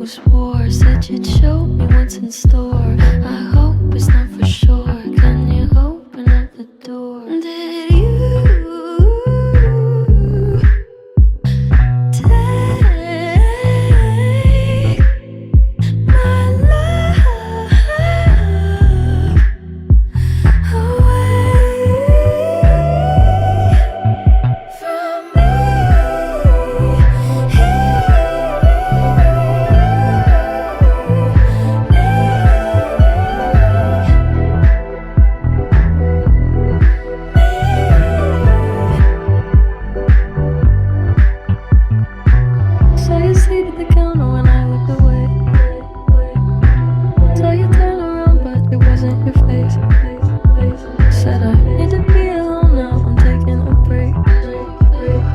was war. Said you'd show me what's in store. I hope it's not for sure. Can you open up the door? Did you take my love away from me? So you sleep at the counter when I look away. So you turn around, but it wasn't your face. Said I need to be alone now, I'm taking a break.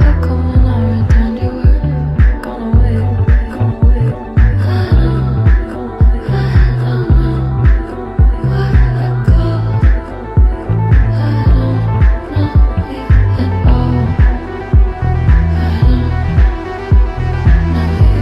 How come when I returned you were gone away? I don't know why I go. I don't know you at all. I don't know you.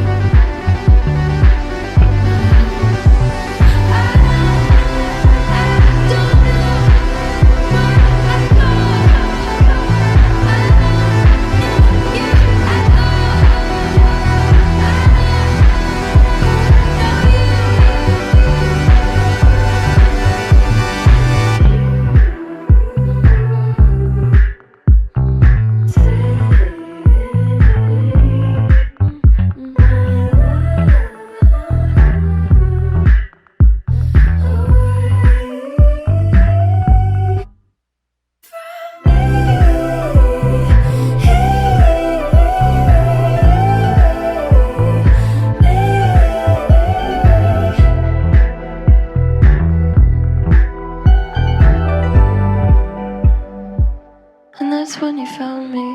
And that's when you found me.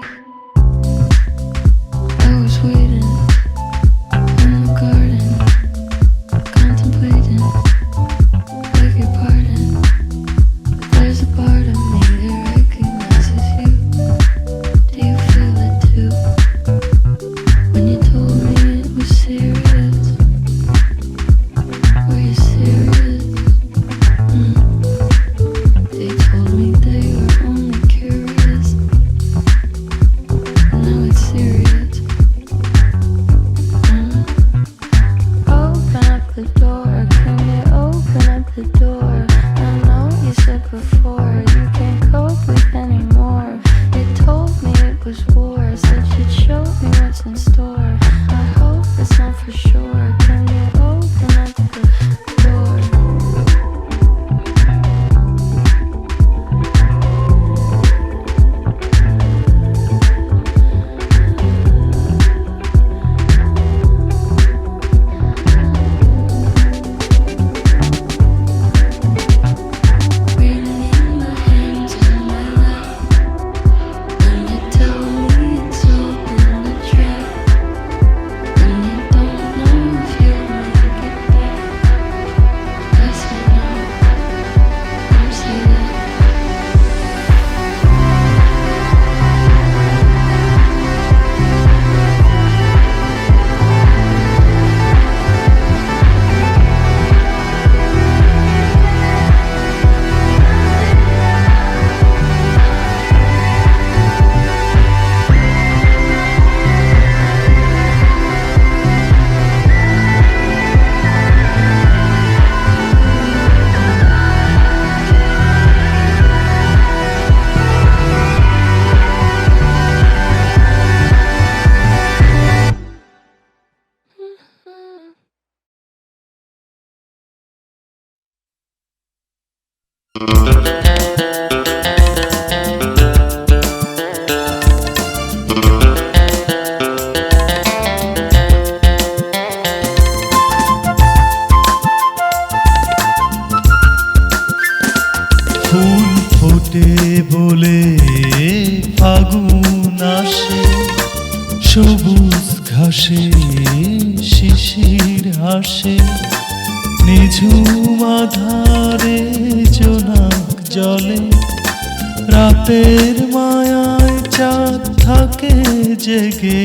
I was waiting in the garden, contemplating, beg your pardon. But there's a part of me that recognizes you. Do you feel it too? When you told me it was serious, were you serious? They told me they were only curious. Now it's serious. Open up the door. Can you open up the door? I know you said before you can't cope with anymore. You told me it was war. Said you'd show me what's in store. I hope it's not for sure. Can you open up the door? Waiting in the hands of my life. When you tell me it's all been a trap. When you don't know if you'll make it back. I said no, don't say that. ফুল ফোটে বলে ফাগুন আসে, সবুজ ঘাসে শিশির হাসে, নিঝুম আধারে জোনাক জলে, রাতের মায়ায় চাঁদ থাকে জেগে,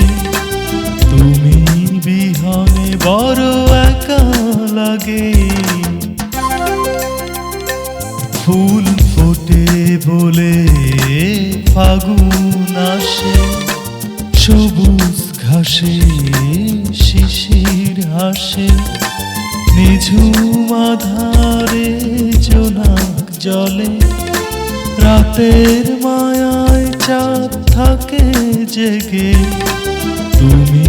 তুমি বিহনে বড় লাগে। ফুল ফোটে বলে ফাগুন আসে, সবুজ ঘাসে শিশির হাসে, নিঝুম আধারে জোনাক জলে, রাতের মায়ায় চাঁদ থাকে জেগে। তুমি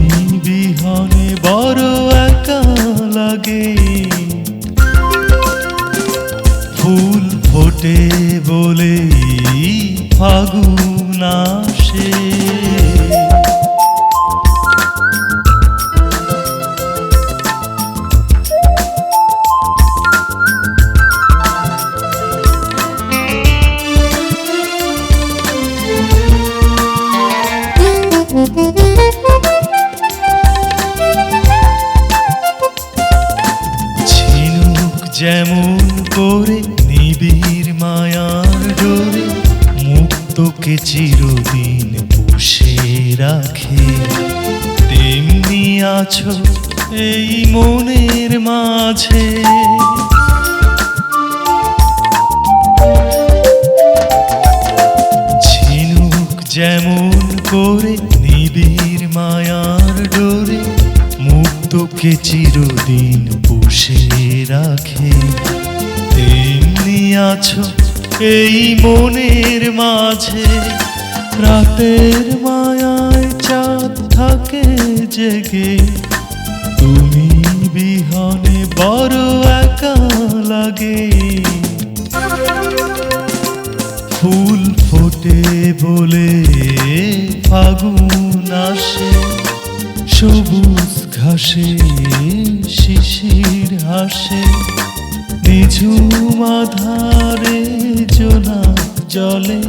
বিহনে বড় একা লাগে। ফুল ফোটে বলে ফাগুন আসে। যেমন করে নিবিড় মায়ার ডোরে, মুক্তকে চিরদিন পুষে রাখে, তেমনি আছো এই মনের মাঝে। ঝিনুক যেমন করে নিবিড় মায়ার ডোরে, মুক্তকে চিরদিন পুষে রাখে, তেমনি আছো এই মনের মাঝে। রাতের মায়ায় চাঁদ থাকে জেগে, তুমি বিহনে বড় একা লাগে। ফুল ফোটে বলে ফাগুন আসে, সবুজ ঘাসে শিশির হাসে, নিঝুম আধারে জোনাক জলে,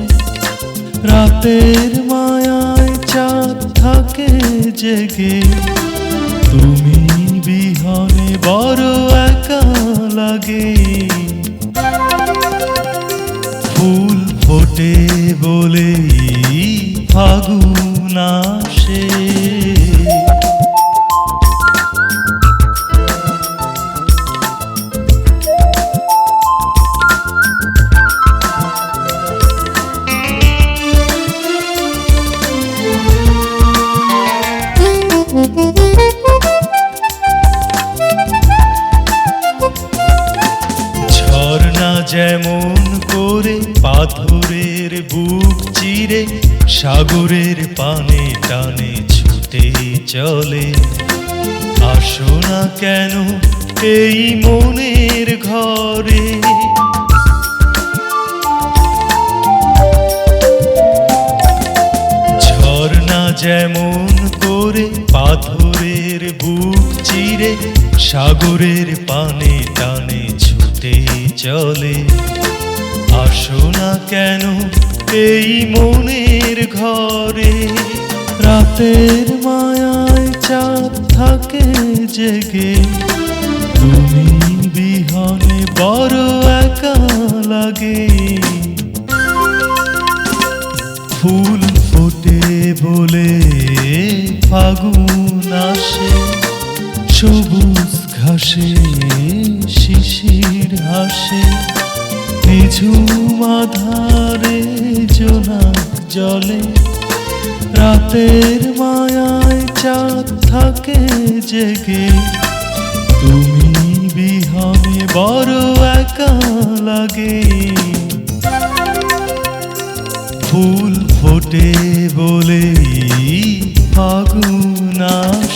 রাতের মায়ায় চাঁদ থাকে জেগে। তুমি বিহনে বড় একা লাগে। ফুল ফোটে বলে ফাগুন আসে। ঝর্ণা যেমন করে পাথরের বুক চিরে, সাগরের পানে টানে ছুটে চলে, আসো না কেন এই মনের ঘরে। ঝর্ণা যেমন করে পাথরের বুক চিরে, সাগরের পানে টানে ছুটে চলে, আসো না কেন এই মনের ঘরে। রাতের মায়ায় চাঁদ থাকে জেগে, তুমি বিহনে বড় একা লাগে। ফুল ফোটে বলে ফাগুন আসে, সবুজ ঘাসে শিশির হাসে, নিঝুম আধারে জোনাক জলে, রাতের মায়ায় চাঁদ থাকে জেগে। তুমি বিহনে বড় একা লাগে। ফুল ফোটে বলে ফাগুন আসে।